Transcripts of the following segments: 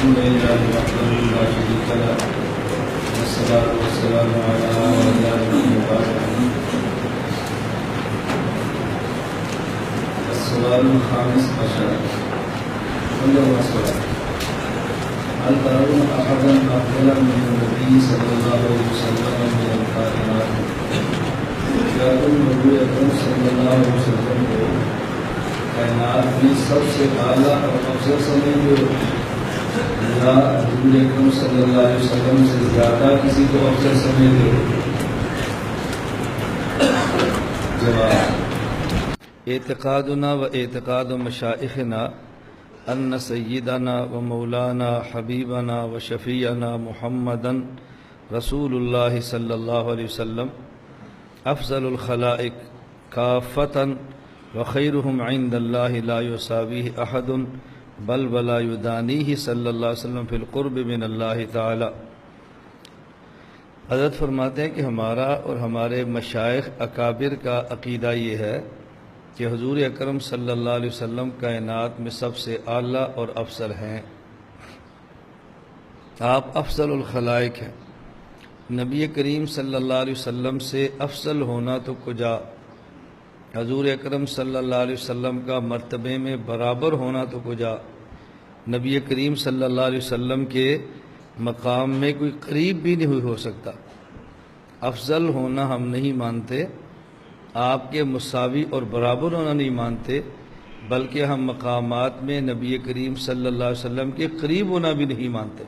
الحمد لله وحده لا شريك له والصلاة والسلام على السؤال الخامس عشر هل ترون أحدا أفضل من النبي صلى الله عليه وسلم من الكائنات؟ کیا تم نبی اکرم صلی اللہ علیہ وسلم کو کائنات میں سب سے اعلیٰ اور افضل سمجھتے ہو یا حضور اکرم صلی اللہ علیہ وسلم سے زیادہ کسی کو افضل سمجھتے ہو؟ جواب: اعتقادنا و اعتقاد مشائخنا ان سیدنا و مولانا حبیبنا و شفیعنا محمدا رسول اللہ صلی اللہ علیہ وسلم افضل الخلائق کافتا وخیرهم عند اللہ لا یساویہ احد بل ولا یدانیہ صلی اللہ علیہ وسلم فی القرب من اللہ تعالی۔ حضرت فرماتے ہیں کہ ہمارا اور ہمارے مشائخ اکابر کا عقیدہ یہ ہے کہ حضور اکرم صلی اللہ علیہ وسلم کائنات میں سب سے اعلیٰ اور افضل ہیں۔ آپ افضل الخلائق ہیں۔ نبی کریم صلی اللہ علیہ وسلم سے افضل ہونا تو کجا، حضور اکرم صلی اللہ علیہ وسلم کا مرتبے میں برابر ہونا تو کجا، نبی کریم صلی اللہ علیہ وسلم کے مقام میں کوئی قریب بھی نہیں ہو سکتا۔ افضل ہونا ہم نہیں مانتے، آپ کے مساوی اور برابر ہونا نہیں مانتے، بلکہ ہم مقامات میں نبی کریم صلی اللہ علیہ وسلم کے قریب ہونا بھی نہیں مانتے۔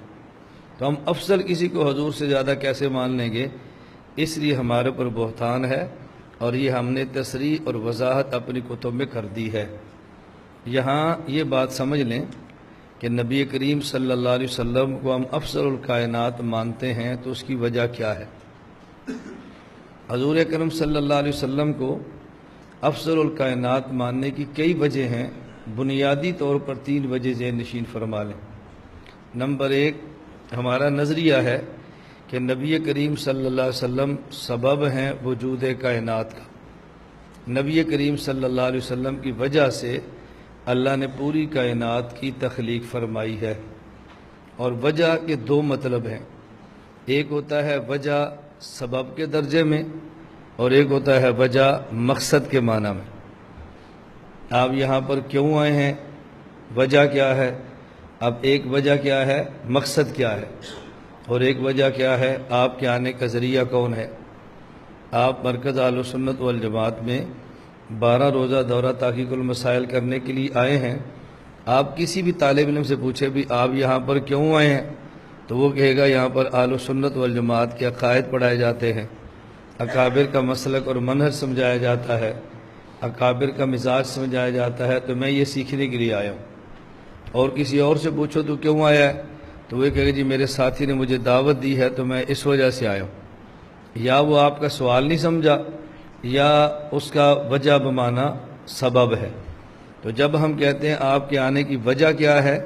تو ہم افضل کسی کو حضور سے زیادہ کیسے مان لیں گے؟ اس لیے ہمارے پر بہتان ہے، اور یہ ہم نے تصریح اور وضاحت اپنی کتب میں کر دی ہے۔ یہاں یہ بات سمجھ لیں کہ نبی کریم صلی اللہ علیہ وسلم کو ہم افضل الکائنات مانتے ہیں تو اس کی وجہ کیا ہے؟ حضور اکرم صلی اللہ علیہ وسلم کو افضل الکائنات ماننے کی کئی وجہ ہیں، بنیادی طور پر 3 وجہ ذہن نشین فرما لیں۔ نمبر 1، ہمارا نظریہ ہے کہ نبی کریم صلی اللہ علیہ وسلم سبب ہیں وجود کائنات کا۔ نبی کریم صلی اللہ علیہ وسلم کی وجہ سے اللہ نے پوری کائنات کی تخلیق فرمائی ہے، اور وجہ کے 2 مطلب ہیں، ایک ہوتا ہے وجہ سبب کے درجے میں، اور ایک ہوتا ہے وجہ مقصد کے معنی میں۔ آپ یہاں پر کیوں آئے ہیں، وجہ کیا ہے؟ اب ایک وجہ کیا ہے، مقصد کیا ہے، اور ایک وجہ کیا ہے، آپ کے آنے کا ذریعہ کون ہے۔ آپ مرکز اہل سنت والجماعت میں 12 روزہ دورہ تحقیق المسائل کرنے کے لیے آئے ہیں۔ آپ کسی بھی طالب علم سے پوچھے بھی آپ یہاں پر کیوں آئے ہیں، تو وہ کہے گا یہاں پر اہل سنت والجماعت کے عقائد پڑھائے جاتے ہیں، اکابر کا مسلک اور منہج سمجھایا جاتا ہے، اکابر کا مزاج سمجھایا جاتا ہے، تو میں یہ سیکھنے کے لیے آیا ہوں۔ اور کسی اور سے پوچھو تو کیوں آیا ہے، تو وہ کہے گا جی میرے ساتھی نے مجھے دعوت دی ہے تو میں اس وجہ سے آیا ہوں۔ یا وہ آپ کا سوال نہیں سمجھا، یا اس کا وجہ بمعنی سبب ہے۔ تو جب ہم کہتے ہیں آپ کے آنے کی وجہ کیا ہے،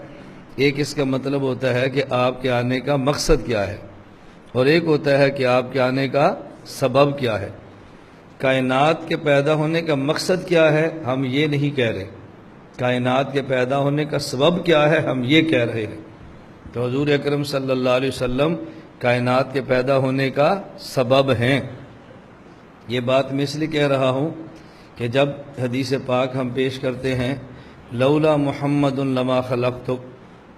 ایک اس کا مطلب ہوتا ہے کہ آپ کے آنے کا مقصد کیا ہے، اور ایک ہوتا ہے کہ آپ کے آنے کا سبب کیا ہے۔ کائنات کے پیدا ہونے کا مقصد کیا ہے، ہم یہ نہیں کہہ رہے، کائنات کے پیدا ہونے کا سبب کیا ہے، ہم یہ کہہ رہے ہیں۔ تو حضور اکرم صلی اللہ علیہ وسلم کائنات کے پیدا ہونے کا سبب ہیں۔ یہ بات میں اس لیے کہہ رہا ہوں کہ جب حدیث پاک ہم پیش کرتے ہیں لولا محمد لما خلقتک،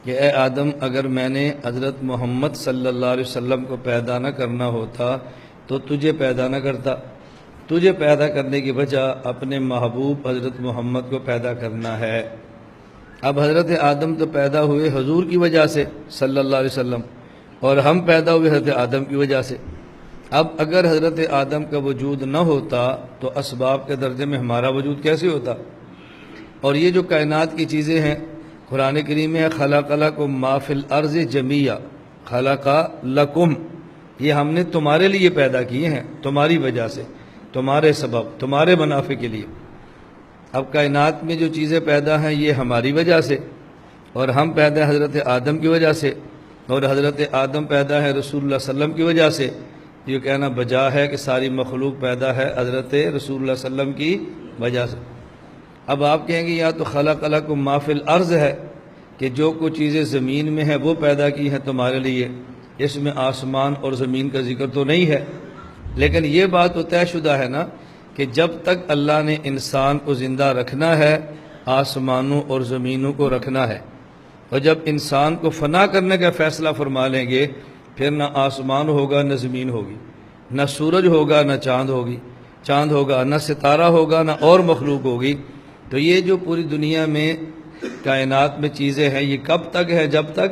کہ اے آدم اگر میں نے حضرت محمد صلی اللہ علیہ وسلم کو پیدا نہ کرنا ہوتا تو تجھے پیدا نہ کرتا۔ تجھے پیدا کرنے کی وجہ اپنے محبوب حضرت محمد کو پیدا کرنا ہے۔ اب حضرت آدم تو پیدا ہوئے حضور کی وجہ سے صلی اللہ علیہ وسلم، اور ہم پیدا ہوئے حضرت آدم کی وجہ سے۔ اب اگر حضرت آدم کا وجود نہ ہوتا تو اسباب کے درجے میں ہمارا وجود کیسے ہوتا؟ اور یہ جو کائنات کی چیزیں ہیں، قرآن کریم میں خلق لکم ما فی الارض جمیعا، خلق لکم، یہ ہم نے تمہارے لیے پیدا کیے ہیں، تمہاری وجہ سے، تمہارے سبب، تمہارے منافع کے لیے۔ اب کائنات میں جو چیزیں پیدا ہیں یہ ہماری وجہ سے، اور ہم پیدا ہیں حضرت آدم کی وجہ سے، اور حضرت آدم پیدا ہے رسول اللہ صلی اللہ علیہ وسلم کی وجہ سے۔ یہ کہنا بجا ہے کہ ساری مخلوق پیدا ہے حضرت رسول اللہ صلی اللہ علیہ وسلم کی وجہ سے۔ اب آپ کہیں گے یا تو خلق لکم ما فی الارض ہے، کہ جو کچھ چیزیں زمین میں ہیں وہ پیدا کی ہیں تمہارے لیے، اس میں آسمان اور زمین کا ذکر تو نہیں ہے، لیکن یہ بات تو طے شدہ ہے نا کہ جب تک اللہ نے انسان کو زندہ رکھنا ہے آسمانوں اور زمینوں کو رکھنا ہے، اور جب انسان کو فنا کرنے کا فیصلہ فرما لیں گے پھر نہ آسمان ہوگا نہ زمین ہوگی، نہ سورج ہوگا نہ چاند ہوگا، نہ ستارہ ہوگا نہ اور مخلوق ہوگی۔ تو یہ جو پوری دنیا میں کائنات میں چیزیں ہیں یہ کب تک ہے؟ جب تک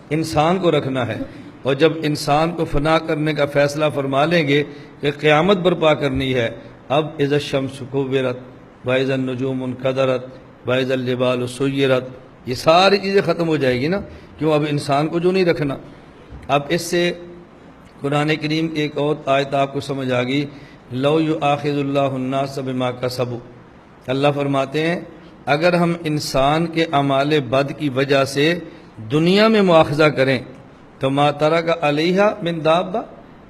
انسان کو رکھنا ہے، اور جب انسان کو فنا کرنے کا فیصلہ فرما لیں گے کہ قیامت برپا کرنی ہے، اب اذا الشمس کورت واذا النجوم انکدرت واذا الجبال سیرت، یہ ساری چیزیں ختم ہو جائے گی نا، کیوں؟ اب انسان کو جو نہیں رکھنا۔ اب اس سے قرآن کریم کی ایک اور آیت آپ کو سمجھ آ گئی، لو یؤاخذ اللہ الناس بما کسبوا، اللہ فرماتے ہیں اگر ہم انسان کے اعمال بد کی وجہ سے دنیا میں مواخذہ کریں تو ما ترک علیہا من دابہ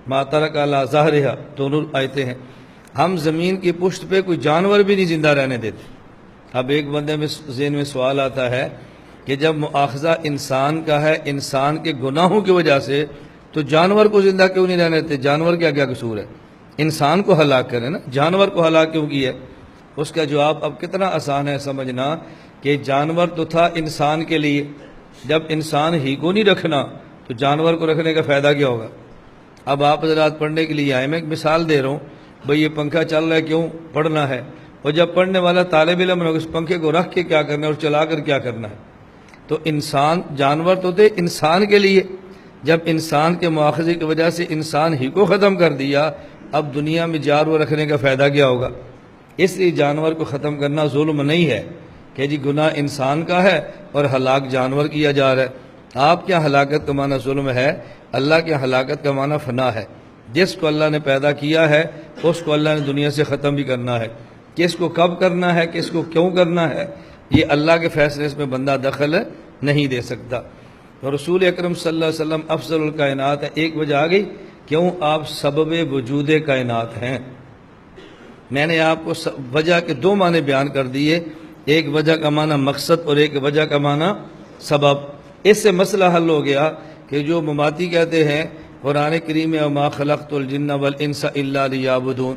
ما ترک علی ظہرہا، دونوں آیتیں ہیں، ہم زمین کی پشت پہ کوئی جانور بھی نہیں زندہ رہنے دیتے۔ اب ایک بندے میں ذہن میں سوال آتا ہے کہ جب مواخذہ انسان کا ہے انسان کے گناہوں کی وجہ سے، تو جانور کو زندہ کیوں نہیں رہنے دیتے؟ جانور کیا قصور ہے؟ انسان کو ہلاک کرے نا، جانور کو ہلاک کیوں کی ہے؟ اس کا جواب اب کتنا آسان ہے سمجھنا کہ جانور تو تھا انسان کے لیے، جب انسان ہی کو نہیں رکھنا تو جانور کو رکھنے کا فائدہ کیا ہوگا؟ اب آپ حضرات پڑھنے کے لیے آئے، میں ایک مثال دے رہا ہوں، بھئی یہ پنکھا چل رہا ہے کیوں؟ پڑھنا ہے، اور جب پڑھنے والا طالب علم ہوگا اس پنکھے کو رکھ کے کیا کرنا ہے اور چلا کر کیا کرنا ہے؟ تو انسان، جانور تو تھے انسان کے لیے، جب انسان کے مواخذے کی وجہ سے انسان ہی کو ختم کر دیا، اب دنیا میں جانور رکھنے کا فائدہ کیا ہوگا؟ اس لیے جانور کو ختم کرنا ظلم نہیں ہے کہ جی گناہ انسان کا ہے اور ہلاک جانور کیا جا رہا ہے۔ آپ کیا ہلاکت کا معنی ظلم ہے، اللہ کے ہلاکت کا معنی فنا ہے۔ جس کو اللہ نے پیدا کیا ہے اس کو اللہ نے دنیا سے ختم بھی کرنا ہے، کس کو کب کرنا ہے، کس کو کیوں کرنا ہے، یہ اللہ کے فیصلے اس میں بندہ دخل نہیں دے سکتا۔ اور رسول اکرم صلی اللہ علیہ وسلم افضل الکائنات ہے، ایک وجہ آ گئی، کیوں؟ آپ سبب وجود کائنات ہیں۔ میں نے آپ کو وجہ کے دو معنی بیان کر دیے، ایک وجہ کا معنی مقصد اور ایک وجہ کا معنی سبب۔ اس سے مسئلہ حل ہو گیا کہ جو مماتی کہتے ہیں قرآن کریم میں وما خلقت الجن والانس الا لیعبدون،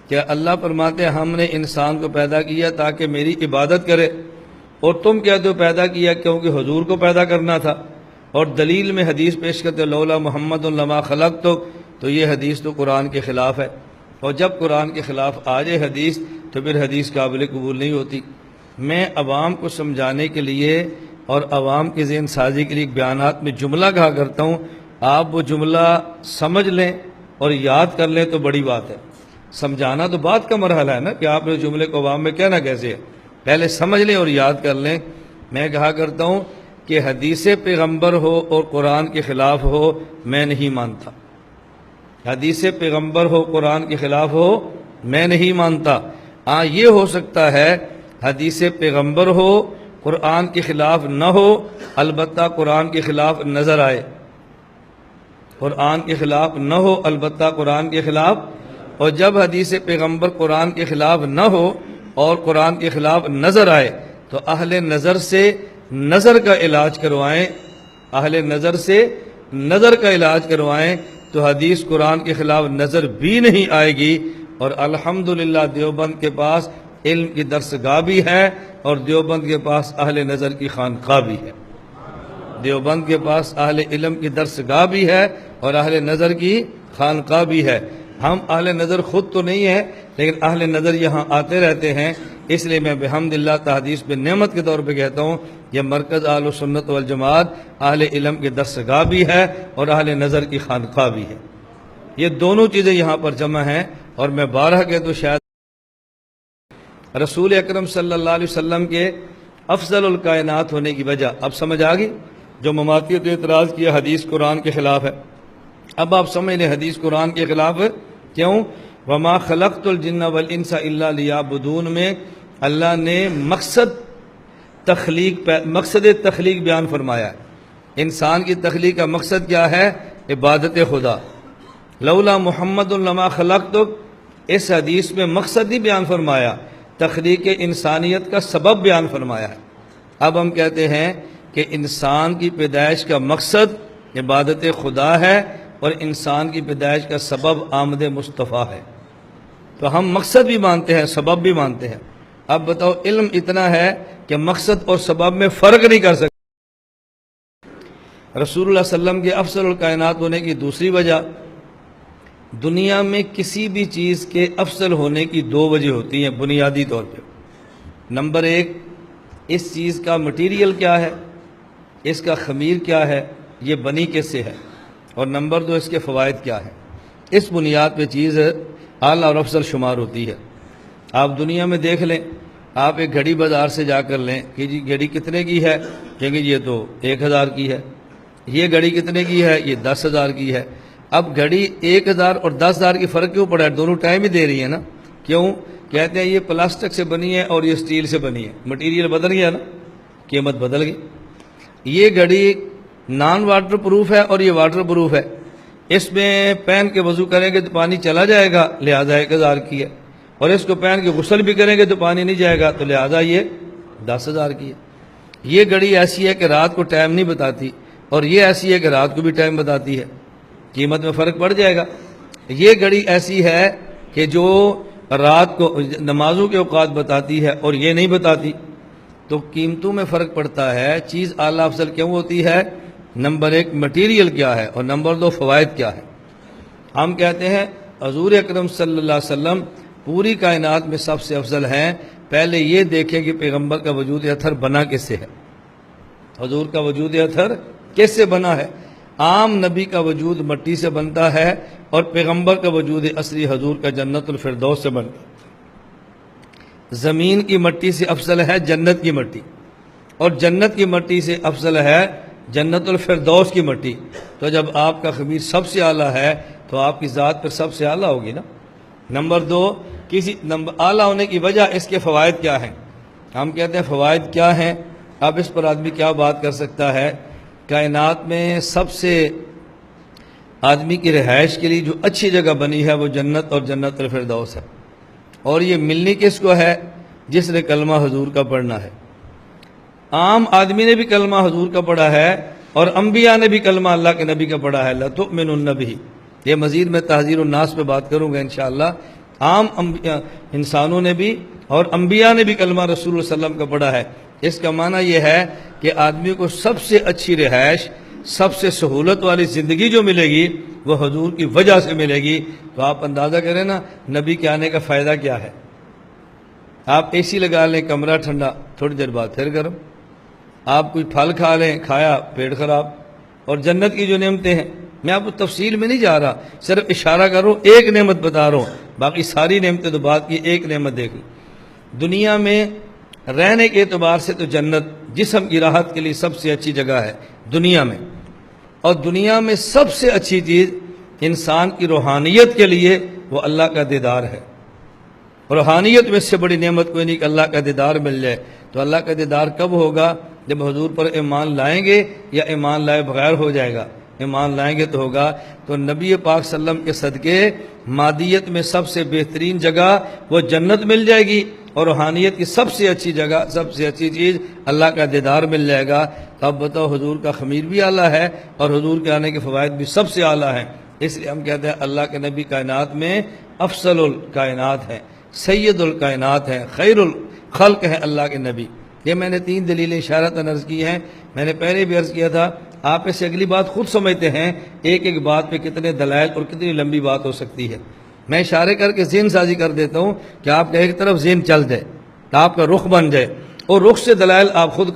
کہ اللہ فرماتے ہیں ہم نے انسان کو پیدا کیا تاکہ میری عبادت کرے، اور تم کہتے ہو پیدا کیا کیونکہ حضور کو پیدا کرنا تھا، اور دلیل میں حدیث پیش کرتے لولا محمد لما خلقتک، تو یہ حدیث تو قرآن کے خلاف ہے، اور جب قرآن کے خلاف آ جائے حدیث تو پھر حدیث قابل قبول نہیں ہوتی۔ میں عوام کو سمجھانے کے لیے اور عوام کے ذہن سازی کے لیے بیانات میں جملہ کہا کرتا ہوں، آپ وہ جملہ سمجھ لیں اور یاد کر لیں تو بڑی بات ہے۔ سمجھانا تو بات کا مرحلہ ہے نا کہ آپ نے جملے کو عوام میں کہنا کیسے ہے، پہلے سمجھ لیں اور یاد کر لیں۔ میں کہا کرتا ہوں کہ حدیث پیغمبر ہو اور قرآن کے خلاف ہو میں نہیں مانتا، حدیث پیغمبر ہو قرآن کے خلاف ہو میں نہیں مانتا۔ ہاں یہ ہو سکتا ہے حدیث پیغمبر ہو قرآن کے خلاف نہ ہو، البتہ قرآن کے خلاف نظر آئے، قرآن کے خلاف نہ ہو البتہ قرآن کے خلاف، اور جب حدیث پیغمبر قرآن کے خلاف نہ ہو اور قرآن کے خلاف نظر آئے تو اہل نظر سے نظر کا علاج کروائیں، اہل نظر سے نظر کا علاج کروائیں، تو حدیث قرآن کے خلاف نظر بھی نہیں آئے گی۔ اور الحمدللہ دیوبند کے پاس علم کی درسگاہ بھی ہے اور دیوبند کے پاس اہل نظر کی خانقاہ بھی ہے، دیوبند کے پاس اہل علم کی درسگاہ بھی ہے اور اہل نظر کی خانقاہ بھی ہے۔ ہم اہل نظر خود تو نہیں ہیں لیکن اہل نظر یہاں آتے رہتے ہیں، اس لیے میں بحمدللہ تحدیث پہ نعمت کے طور پہ کہتا ہوں یہ مرکز اہل سنت والجماعت اہل علم کی درسگاہ بھی ہے اور اہل نظر کی خانقاہ بھی ہے، یہ دونوں چیزیں یہاں پر جمع ہیں۔ اور میں بارہ کہ تو شاید رسول اکرم صلی اللہ علیہ وسلم کے افضل الکائنات ہونے کی وجہ اب سمجھ آ گئی۔ جو مماثلت اعتراض کیا حدیث قرآن کے خلاف ہے، اب آپ سمجھ لیں حدیث قرآن کے خلاف ہے، کیوں؟ وما خلقت الجن والانس الا لیعبدون میں اللہ نے مقصد تخلیق بیان فرمایا ہے۔ انسان کی تخلیق کا مقصد کیا ہے؟ عبادت خدا۔ لولا محمد لما خلقتک، اس حدیث میں مقصد ہی بیان فرمایا، تخلیق انسانیت کا سبب بیان فرمایا ہے۔ اب ہم کہتے ہیں کہ انسان کی پیدائش کا مقصد عبادت خدا ہے اور انسان کی پیدائش کا سبب آمد مصطفیٰ ہے۔ تو ہم مقصد بھی مانتے ہیں، سبب بھی مانتے ہیں۔ اب بتاؤ، علم اتنا ہے کہ مقصد اور سبب میں فرق نہیں کر سکتے۔ رسول اللہ صلی اللہ علیہ وسلم کے افضل الکائنات ہونے کی دوسری وجہ، دنیا میں کسی بھی چیز کے افضل ہونے کی دو وجہ ہوتی ہیں بنیادی طور پہ۔ نمبر ایک، اس چیز کا مٹیریل کیا ہے، اس کا خمیر کیا ہے، یہ بنی کس سے ہے، اور نمبر دو، اس کے فوائد کیا ہیں۔ اس بنیاد پہ چیز اعلیٰ اور افضل شمار ہوتی ہے۔ آپ دنیا میں دیکھ لیں، آپ ایک گھڑی بازار سے جا کر لیں کہ جی گھڑی کتنے کی ہے، کہیں گے یہ تو 1000 کی ہے۔ یہ گھڑی کتنے کی ہے، یہ 10,000 کی ہے۔ اب گھڑی 1000 اور 10,000 کی فرق کیوں پڑا ہے؟ دونوں ٹائم ہی دے رہی ہے نا۔ کیوں؟ کہتے ہیں یہ پلاسٹک سے بنی ہے اور یہ اسٹیل سے بنی ہے، مٹیریل بدل گیا نا، قیمت بدل گئی۔ یہ گھڑی نان واٹر پروف ہے اور یہ واٹر پروف ہے، اس میں پہن کے وضو کریں گے تو پانی چلا جائے گا، لہذا 1000 کی ہے، اور اس کو پہن کے غسل بھی کریں گے تو پانی نہیں جائے گا، تو لہذا یہ 10,000 کی ہے۔ یہ گھڑی ایسی ہے کہ رات کو ٹائم نہیں بتاتی، اور یہ ایسی ہے کہ رات کو بھی ٹائم بتاتی ہے، قیمت میں فرق پڑ جائے گا۔ یہ گھڑی ایسی ہے کہ جو رات کو نمازوں کے اوقات بتاتی ہے اور یہ نہیں بتاتی، تو قیمتوں میں فرق پڑتا ہے۔ چیز اعلیٰ افضل کیوں ہوتی ہے؟ نمبر ایک مٹیریل کیا ہے، اور نمبر دو فوائد کیا ہے۔ ہم کہتے ہیں حضور اکرم صلی اللہ علیہ وسلم پوری کائنات میں سب سے افضل ہیں۔ پہلے یہ دیکھیں کہ پیغمبر کا وجود اطہر بنا کس سے ہے، حضور کا وجود اطہر کس سے بنا ہے؟ عام نبی کا وجود مٹی سے بنتا ہے، اور پیغمبر کا وجود اصلی حضور کا جنت الفردوس سے بنتا ہے۔ زمین کی مٹی سے افضل ہے جنت کی مٹی، اور جنت کی مٹی سے افضل ہے جنت الفردوس کی مٹی۔ تو جب آپ کا خمیر سب سے اعلیٰ ہے تو آپ کی ذات پر سب سے اعلیٰ ہوگی نا۔ نمبر دو، اعلیٰ ہونے کی وجہ اس کے فوائد کیا ہیں۔ ہم کہتے ہیں فوائد کیا ہیں، اب اس پر آدمی کیا بات کر سکتا ہے۔ کائنات میں سب سے آدمی کی رہائش کے لیے جو اچھی جگہ بنی ہے وہ جنت اور جنت الفردوس ہے، اور یہ ملنی کس کو ہے؟ جس نے کلمہ حضور کا پڑھنا ہے۔ عام آدمی نے بھی کلمہ حضور کا پڑھا ہے، اور انبیاء نے بھی کلمہ اللہ کے نبی کا پڑھا ہے، لَتُؤْمِنُنَّ بِهِ۔ یہ مزید میں تحذیر الناس پہ بات کروں گا انشاءاللہ۔ عام انسانوں نے بھی اور انبیاء نے بھی کلمہ رسول اللہ صلی اللہ علیہ وسلم کا پڑھا ہے۔ اس کا معنی یہ ہے کہ آدمی کو سب سے اچھی رہائش، سب سے سہولت والی زندگی جو ملے گی وہ حضور کی وجہ سے ملے گی۔ تو آپ اندازہ کریں نا نبی کے آنے کا فائدہ کیا ہے۔ آپ اے سی لگا لیں، کمرہ ٹھنڈا، تھوڑی دیر بعد پھر گرم۔ آپ کوئی پھل کھا لیں، کھایا پیٹ خراب۔ اور جنت کی جو نعمتیں ہیں، میں آپ کو تفصیل میں نہیں جا رہا، صرف اشارہ کروں، ایک نعمت بتا رہا ہوں، باقی ساری نعمتیں تو بات کی، ایک نعمت دیکھ لیں۔ دنیا میں رہنے کے اعتبار سے تو جنت جسم کی راحت کے لیے سب سے اچھی جگہ ہے دنیا میں، اور دنیا میں سب سے اچھی چیز انسان کی روحانیت کے لیے وہ اللہ کا دیدار ہے۔ روحانیت میں سے بڑی نعمت کوئی نہیں کہ اللہ کا دیدار مل جائے۔ تو اللہ کا دیدار کب ہوگا؟ جب حضور پر ایمان لائیں گے، یا ایمان لائے بغیر ہو جائے گا؟ ایمان لائیں گے تو ہوگا۔ تو نبی پاک صلی اللہ علیہ وسلم کے صدقے مادیت میں سب سے بہترین جگہ وہ جنت مل جائے گی، اور روحانیت کی سب سے اچھی جگہ، سب سے اچھی چیز اللہ کا دیدار مل جائے گا۔ تو اب بتاؤ، حضور کا خمیر بھی اعلیٰ ہے اور حضور کے آنے کے فوائد بھی سب سے اعلیٰ ہیں۔ اس لیے ہم کہتے ہیں اللہ کے نبی کائنات میں افضل الکائنات ہیں، سید الکائنات ہیں، خیر الخلق ہیں اللہ کے نبی۔ یہ میں نے 3 دلیلیں اشارتاً عرض کی ہیں۔ میں نے پہلے بھی عرض کیا تھا، آپ اس سے اگلی بات خود سمجھتے ہیں ایک ایک بات پہ کتنے دلائل اور کتنی لمبی بات ہو سکتی ہے۔ میں اشارے کر کے ذہن سازی کر دیتا ہوں کہ آپ کا ایک طرف ذہن چل جائے، آپ کا رخ بن جائے، اور رخ سے دلائل آپ خود